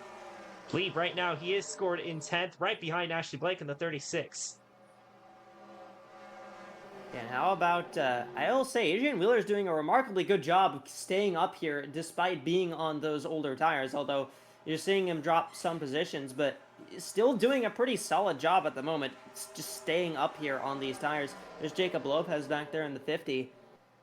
S1: lead right now. He is scored in 10th, right behind Ashley Blake in the 36.
S2: And how about, I will say, Adrian Wheeler is doing a remarkably good job staying up here despite being on those older tires, although you're seeing him drop some positions, but still doing a pretty solid job at the moment, just staying up here on these tires. There's Jacob Lopez back there in the 50.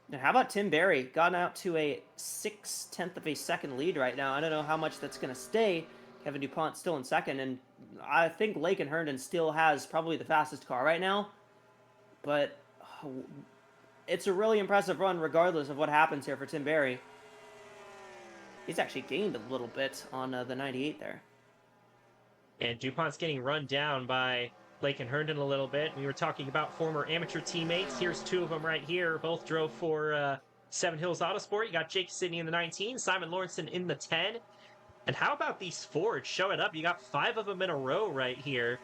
S2: Now, how about Tim Berry? Gotten out to a 6/10 of a second lead right now. I don't know how much that's going to stay. Kevin DuPont still in second, and I think Lakin Herndon still has probably the fastest car right now, but it's a really impressive run regardless of what happens here for Tim Berry. He's actually gained a little bit on the 98 there.
S1: And DuPont's getting run down by Lakin Herndon a little bit. We were talking about former amateur teammates. Here's two of them right here. Both drove for Seven Hills Autosport. You got Jake Sidney in the 19, Simon Lawrenson in the 10. And how about these Fords showing up? You got 5 of them in a row right here,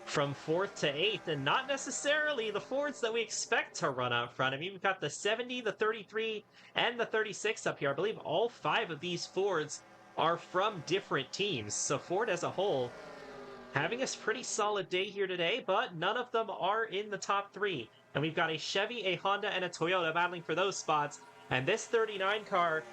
S1: from 4th to 8th, and not necessarily the Fords that we expect to run out front. I mean, we've got the 70, the 33, and the 36 up here. I believe all 5 of these Fords are from different teams. So Ford as a whole having a pretty solid day here today, but none of them are in the top 3. And we've got a Chevy, a Honda, and a Toyota battling for those spots. And this 39 car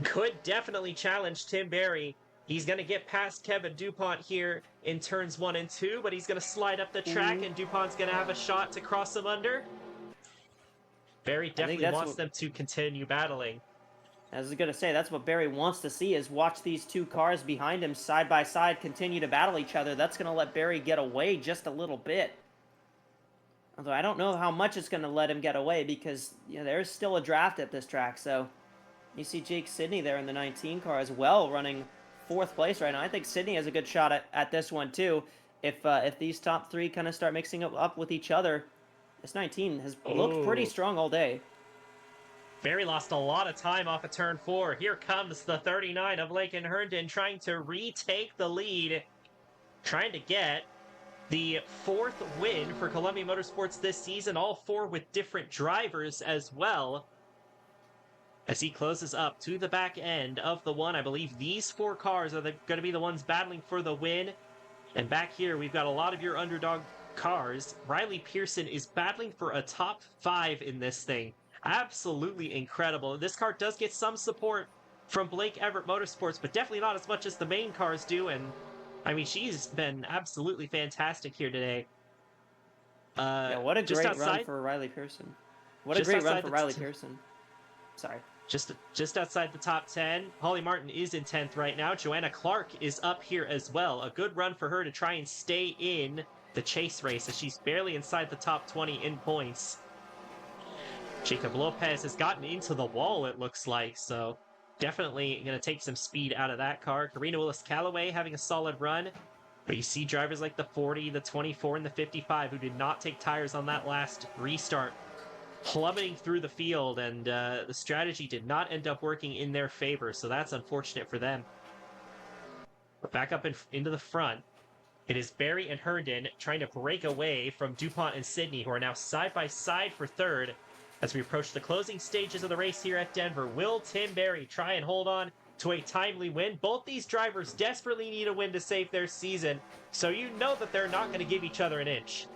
S1: could definitely challenge Tim Berry. He's going to get past Kevin DuPont here in turns 1 and 2, but he's going to slide up the track, and DuPont's going to have a shot to cross him under. Berry definitely wants them to continue battling.
S2: I was going to say, that's what Berry wants to see, is watch these two cars behind him side by side continue to battle each other. That's going to let Berry get away just a little bit. Although I don't know how much it's going to let him get away, because there's still a draft at this track. So you see Jake Sidney there in the 19 car as well, running 4th place right now. I think Sidney has a good shot at this one too. If these top 3 kind of start mixing up with each other, this 19 has looked pretty strong all day.
S1: Berry lost a lot of time off of turn 4. Here comes the 39 of Lakin Herndon trying to retake the lead, trying to get the 4th win for Columbia Motorsports this season, all 4 with different drivers as well. As he closes up to the back end of the one, I believe these 4 cars are going to be the ones battling for the win. And back here, we've got a lot of your underdog cars. Riley Pearson is battling for a top 5 in this thing. Absolutely incredible. This car does get some support from Blake Everett Motorsports, but definitely not as much as the main cars do. And I mean, she's been absolutely fantastic here today.
S2: Yeah, what a great run for Riley Pearson. What a great run for Riley Pearson. Sorry.
S1: Just outside the top 10. Holly Martin is in 10th right now. Joanna Clark is up here as well. A good run for her to try and stay in the chase race, as she's barely inside the top 20 in points. Jacob Lopez has gotten into the wall, it looks like, so definitely going to take some speed out of that car. Karina Willis-Callaway having a solid run, but you see drivers like the 40, the 24, and the 55 who did not take tires on that last restart plummeting through the field, and the strategy did not end up working in their favor, so that's unfortunate for them. But back up into the front, it is Berry and Herndon trying to break away from DuPont and Sidney, who are now side by side for 3rd. As we approach the closing stages of the race here at Denver, will Tim Berry try and hold on to a timely win? Both these drivers desperately need a win to save their season, so you know that they're not going to give each other an inch.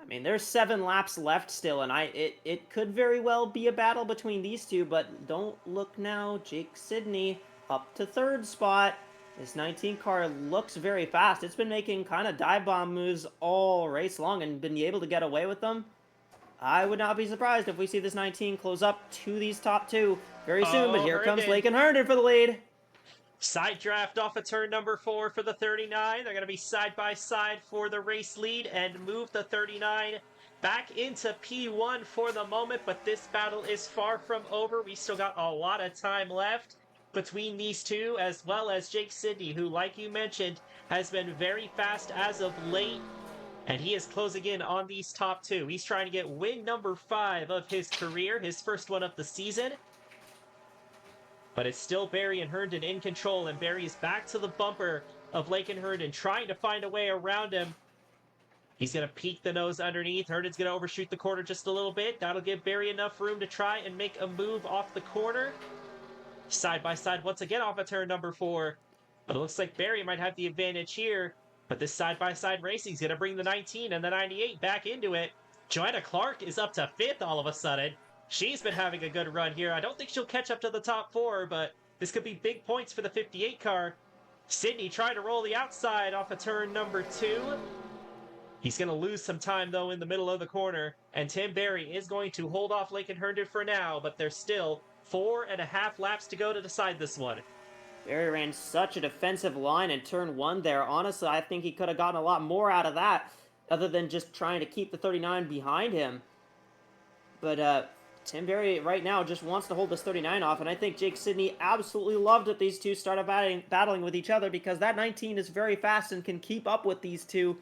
S2: I mean, there's 7 laps left still, and it could very well be a battle between these two, but don't look now. Jake Sidney up to 3rd spot. This 19 car looks very fast. It's been making kind of dive bomb moves all race long and been able to get away with them. I would not be surprised if we see this 19 close up to these top 2 very soon, but here comes Lakin Herndon for the lead.
S1: Side draft off of turn number 4 for the 39. They're going to be side by side for the race lead and move the 39 back into P1 for the moment, but this battle is far from over. We still got a lot of time left between these two, as well as Jake Sidney, who, like you mentioned, has been very fast as of late. And he is closing in on these top 2. He's trying to get win number 5 of his career, his first one of the season. But it's still Berry and Herndon in control, and Berry is back to the bumper of Lakin Herndon, trying to find a way around him. He's going to peek the nose underneath. Herndon's going to overshoot the corner just a little bit. That'll give Berry enough room to try and make a move off the corner. Side by side once again off of turn number 4. But it looks like Barry might have the advantage here. But this side-by-side racing is going to bring the 19 and the 98 back into it. Joanna Clark is up to 5th all of a sudden. She's been having a good run here. I don't think she'll catch up to the top 4, but this could be big points for the 58 car. Sydney trying to roll the outside off of turn number 2. He's going to lose some time, though, in the middle of the corner. And Tim Barry is going to hold off Lakin Herndon for now, but there's still 4.5 laps to go to decide this one.
S2: Barry ran such a defensive line in turn 1 there. Honestly, I think he could have gotten a lot more out of that, other than just trying to keep the 39 behind him. But Tim Barry right now just wants to hold this 39 off, and I think Jake Sidney absolutely loved that these two started battling with each other, because that 19 is very fast and can keep up with these two,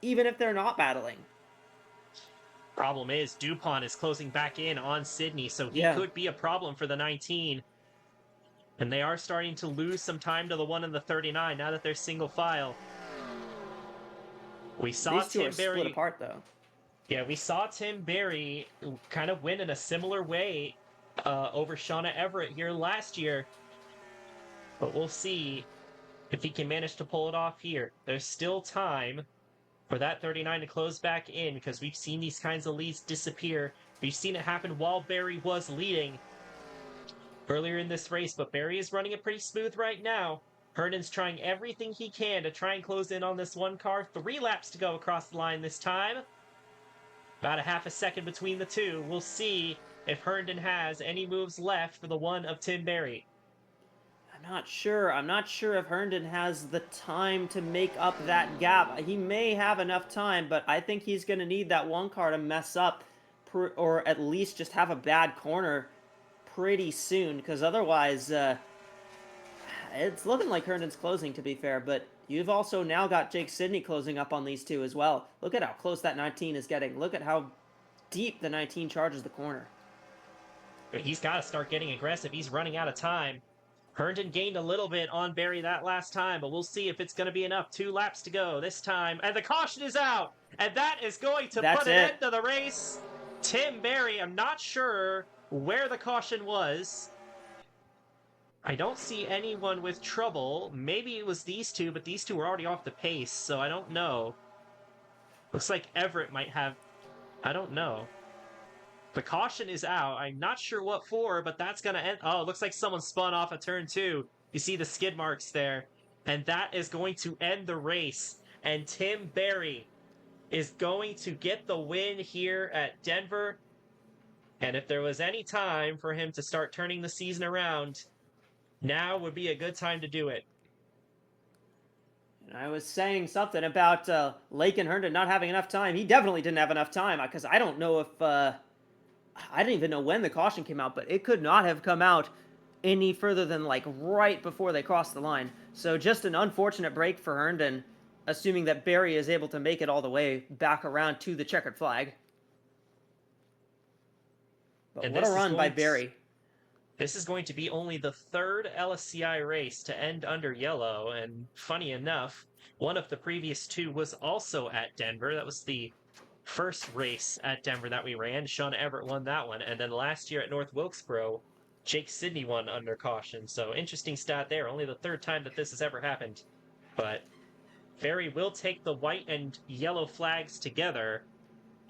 S2: even if they're not battling.
S1: Problem is, DuPont is closing back in on Sydney, so he could be a problem for the 19. And they are starting to lose some time to the 1 and the 39 now that they're single file. We saw
S2: These two
S1: Tim
S2: are
S1: Barry
S2: split apart, though.
S1: Yeah, we saw Tim Barry kind of win in a similar way over Shauna Everett here last year. But we'll see if he can manage to pull it off here. There's still time for that 39 to close back in, because we've seen these kinds of leads disappear. We've seen it happen while Barry was leading earlier in this race, but Barry is running it pretty smooth right now. Herndon's trying everything he can to try and close in on this one car. 3 laps to go across the line this time. About a half a second between the two. We'll see if Herndon has any moves left for the 1 of Tim Barry.
S2: I'm not sure. I'm not sure if Herndon has the time to make up that gap. He may have enough time, but I think he's going to need that one car to mess up, or at least just have a bad corner pretty soon, because otherwise, it's looking like Herndon's closing, to be fair, but you've also now got Jake Sidney closing up on these two as well. Look at how close that 19 is getting. Look at how deep the 19 charges the corner.
S1: He's got to start getting aggressive. He's running out of time. Herndon gained a little bit on Barry that last time, but we'll see if it's going to be enough. 2 laps to go this time, and the caution is out, and that is going to put an end to the race. Tim Barry, I'm not sure where the caution was. I don't see anyone with trouble. Maybe it was these two, but these two were already off the pace, so I don't know. Looks like Everett might have... I don't know. The caution is out. I'm not sure what for, but that's going to end... Oh, it looks like someone spun off of turn 2. You see the skid marks there. And that is going to end the race. And Tim Barry is going to get the win here at Denver. And if there was any time for him to start turning the season around, now would be a good time to do it.
S2: And I was saying something about Lakin Herndon not having enough time. He definitely didn't have enough time, because I don't know if... I didn't even know when the caution came out, but it could not have come out any further than, like, right before they crossed the line. So just an unfortunate break for Herndon, assuming that Barry is able to make it all the way back around to the checkered flag. But what a run by Barry.
S1: This is going to be only the 3rd LSCI race to end under yellow, and funny enough, one of the previous 2 was also at Denver. That was the first race at Denver that we ran. Sean Everett won that one, and then last year at North Wilkesboro, Jake Sidney won under caution. So interesting stat there. Only the 3rd time that this has ever happened. But Barry will take the white and yellow flags together,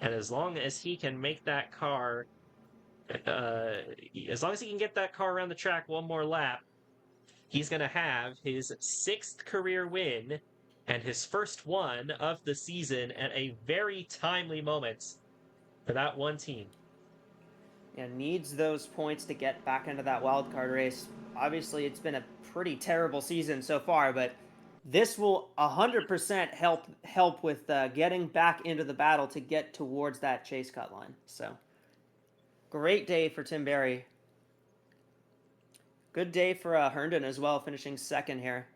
S1: and as long as he can make that car... as long as he can get that car around the track one more lap, he's going to have his 6th career win and his first one of the season at a very timely moment for that one team.
S2: Yeah, needs those points to get back into that wildcard race. Obviously, it's been a pretty terrible season so far, but this will 100% help with getting back into the battle to get towards that chase cut line. So, great day for Tim Barry. Good day for Herndon as well, finishing 2nd here.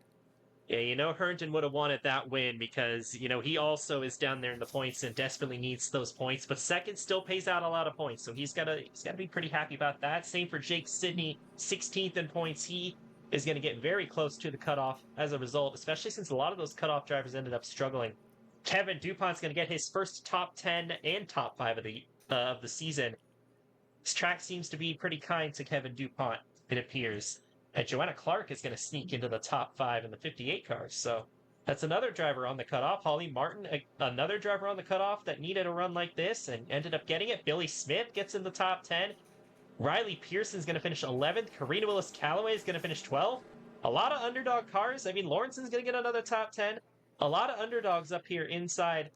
S1: Yeah, Herndon would have wanted that win because, he also is down there in the points and desperately needs those points. But 2nd still pays out a lot of points, so he's got to be pretty happy about that. Same for Jake Sidney, 16th in points. He is going to get very close to the cutoff as a result, especially since a lot of those cutoff drivers ended up struggling. Kevin DuPont's going to get his first top 10 and top 5 of the season. This track seems to be pretty kind to Kevin DuPont, it appears. And Joanna Clark is going to sneak into the top 5 in the 58 cars. So that's another driver on the cutoff. Holly Martin, another driver on the cutoff that needed a run like this and ended up getting it. Billy Smith gets in the top 10. Riley Pearson's going to finish 11th. Karina Willis Calloway is going to finish 12th. A lot of underdog cars. I mean, Lawrenson's going to get another top 10. A lot of underdogs up here inside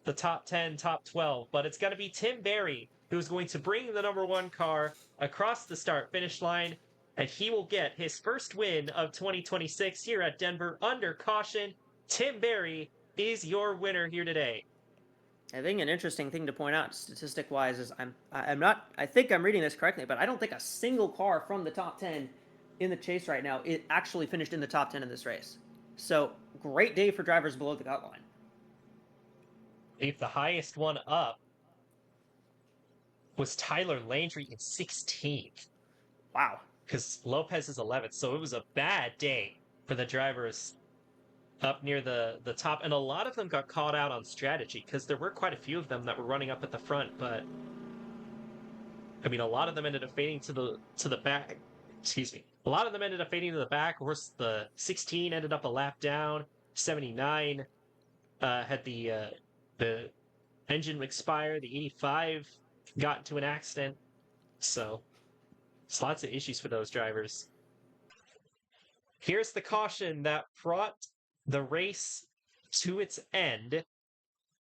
S1: the top 10, top 12. But it's going to be Tim Berry who's going to bring the number 1 car across the start-finish line, and he will get his first win of 2026 here at Denver under caution. Tim Berry is your winner here today.
S2: I think an interesting thing to point out, statistic-wise, is I think I'm reading this correctly, but I don't think a single car from the top 10 in the chase right now it actually finished in the top 10 in this race. So great day for drivers below the cut line.
S1: If the highest one up was Tyler Landry in 16th.
S2: Wow.
S1: Because Lopez is 11th, so it was a bad day for the drivers up near the top, and a lot of them got caught out on strategy because there were quite a few of them that were running up at the front, but I mean, a lot of them ended up fading to the back. Excuse me. A lot of them ended up fading to the back. Of course, the 16 ended up a lap down. 79 had the engine expire. The 85 got into an accident. So it's lots of issues for those drivers. Here's the caution that brought the race to its end,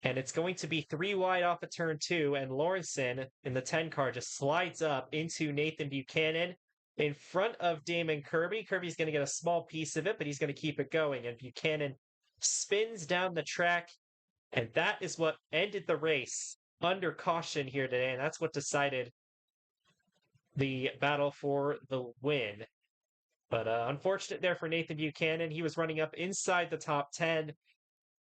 S1: and it's going to be 3 wide off of turn 2, and Lawrenson in the 10 car just slides up into Nathan Buchanan in front of Damon Kirby. Kirby's going to get a small piece of it, but he's going to keep it going, and Buchanan spins down the track, and that is what ended the race under caution here today, and that's what decided the battle for the win. But unfortunate there for Nathan Buchanan. He was running up inside the top 10,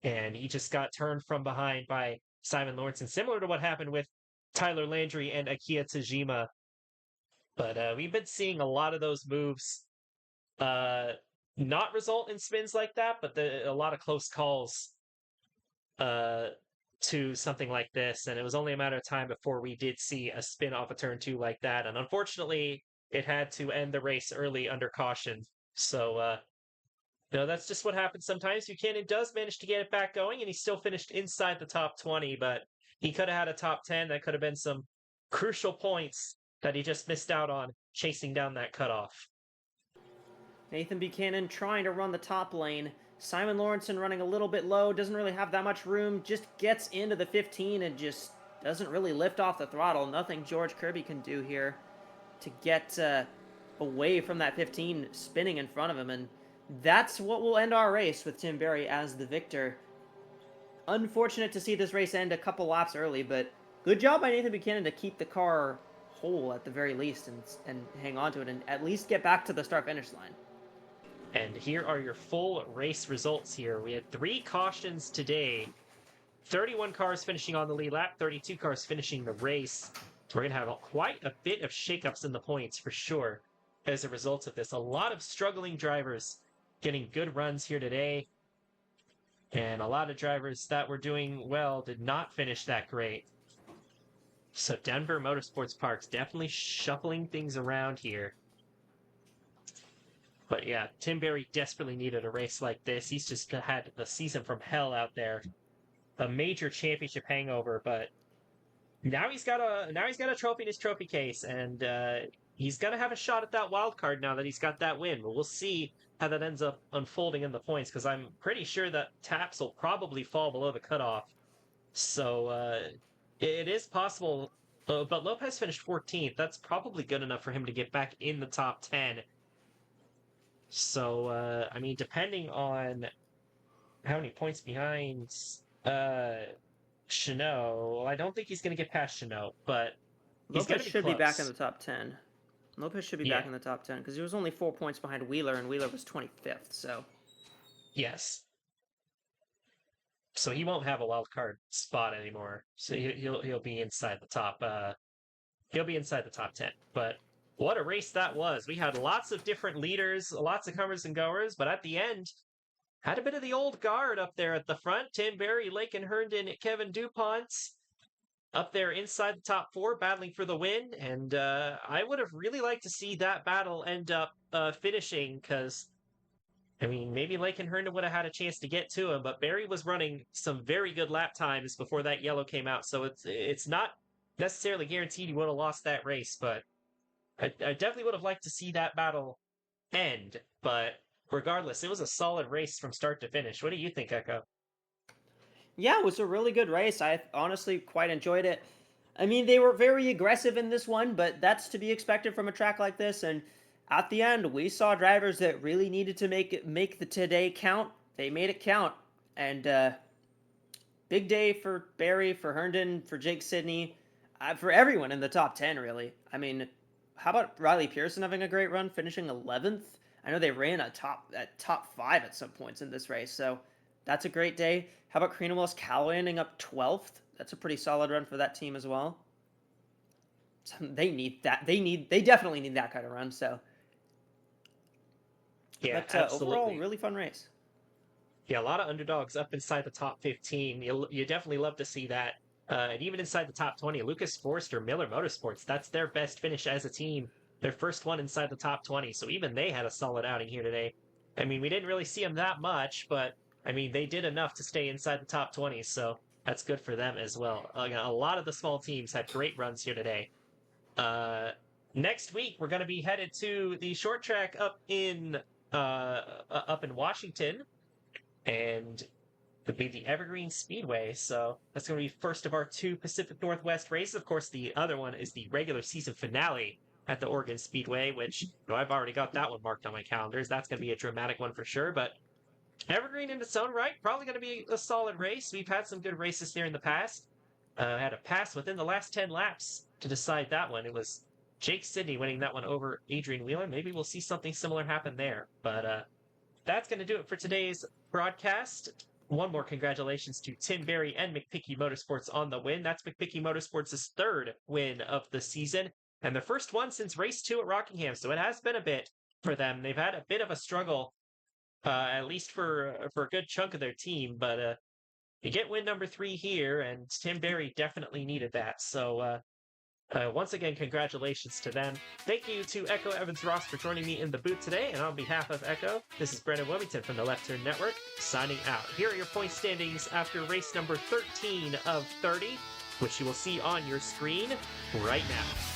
S1: and he just got turned from behind by Simon Lawrenson, similar to what happened with Tyler Landry and Akiya Tajima. But we've been seeing a lot of those moves not result in spins like that, but a lot of close calls to something like this. And it was only a matter of time before we did see a spin off a turn 2 like that. And unfortunately, it had to end the race early under caution. So, that's just what happens sometimes. Buchanan does manage to get it back going, and he still finished inside the top 20, but he could have had a top 10. That could have been some crucial points that he just missed out on chasing down that cutoff.
S2: Nathan Buchanan trying to run the top lane. Simon Lawrenson running a little bit low, doesn't really have that much room, just gets into the 15 and just doesn't really lift off the throttle. Nothing George Kirby can do here to get away from that 15 spinning in front of him, and that's what will end our race with Tim Berry as the victor. Unfortunate to see this race end a couple laps early, but good job by Nathan Buchanan to keep the car whole at the very least and hang on to it and at least get back to the start-finish line.
S1: And here are your full race results here. We had 3 cautions today. 31 cars finishing on the lead lap, 32 cars finishing the race. We're going to have quite a bit of shakeups in the points for sure as a result of this. A lot of struggling drivers getting good runs here today. And a lot of drivers that were doing well did not finish that great. So Denver Motorsports Park's definitely shuffling things around here. But yeah, Tim Berry desperately needed a race like this. He's just had the season from hell out there. A major championship hangover, but now he's got a trophy in his trophy case, and he's gonna have a shot at that wild card now that he's got that win. But we'll see how that ends up unfolding in the points, because I'm pretty sure that Taps will probably fall below the cutoff. So it is possible, but Lopez finished 14th. That's probably good enough for him to get back in the top 10. So I mean, depending on how many points behind Chanot, well, I don't think he's going to get past Chanot, but he's
S2: Lopez should
S1: be
S2: be back in the top 10. Lopez should be back in the top 10 because he was only 4 points behind Wheeler, and Wheeler was 25th. So
S1: yes, so he won't have a wild card spot anymore. So he'll be inside the top. He'll be inside the top 10. But what a race that was! We had lots of different leaders, lots of comers and goers, but at the end, had a bit of the old guard up there at the front. Tim Berry, Lakin Herndon, Kevin DuPont. up there inside the top 4, battling for the win. And I would have really liked to see that battle end up finishing, because I mean, maybe Lake and Herndon would have had a chance to get to him, but Barry was running some very good lap times before that yellow came out, so it's not necessarily guaranteed he would have lost that race, but I definitely would have liked to see that battle end. But regardless, it was a solid race from start to finish. What do you think, Echo?
S2: Yeah, it was a really good race. I honestly quite enjoyed it. I mean, they were very aggressive in this one, but that's to be expected from a track like this. And at the end, we saw drivers that really needed to make the today count. They made it count, and big day for Barry, for Herndon, for Jake Sidney, for everyone in the top 10. Really, I mean, how about Riley Pearson having a great run, finishing 11th? I know they ran a top 5 at some points in this race, so that's a great day. How about Karina Willis Calloway ending up 12th? That's a pretty solid run for that team as well. So they need that. They definitely need that kind of run. So
S1: Yeah,
S2: but
S1: absolutely.
S2: overall, really fun race.
S1: Yeah, a lot of underdogs up inside the top 15. You definitely love to see that. And even inside the top 20, Lucas Forster, Miller Motorsports, that's their best finish as a team. Their first one inside the top 20. So even they had a solid outing here today. I mean, we didn't really see them that much, but I mean, they did enough to stay inside the top 20. So that's good for them as well. A lot of the small teams had great runs here today. Next week, we're going to be headed to the short track up in Washington, and it'll be the Evergreen Speedway. So that's going to be first of our 2 Pacific Northwest races. Of course, the other one is the regular season finale at the Oregon Speedway, which I've already got that one marked on my calendars. That's going to be a dramatic one for sure. But Evergreen in its own right, probably going to be a solid race. We've had some good races there in the past. Had a pass within the last 10 laps to decide that one. It was Jake Sidney winning that one over Adrian Wheeler. Maybe we'll see something similar happen there. But that's going to do it for today's broadcast. One more congratulations to Tim Berry and McPicky Motorsports on the win. That's McPicky Motorsports' 3rd win of the season, and their first one since race 2 at Rockingham. So it has been a bit for them. They've had a bit of a struggle, at least for a good chunk of their team. But you get win number 3 here, and Tim Berry definitely needed that. So once again, congratulations to them. Thank you to Echo Evans Ross for joining me in the booth today. And on behalf of Echo, this is Brendan Wilmington from the Left Turn Network signing out. Here are your point standings after race number 13 of 30, which you will see on your screen right now.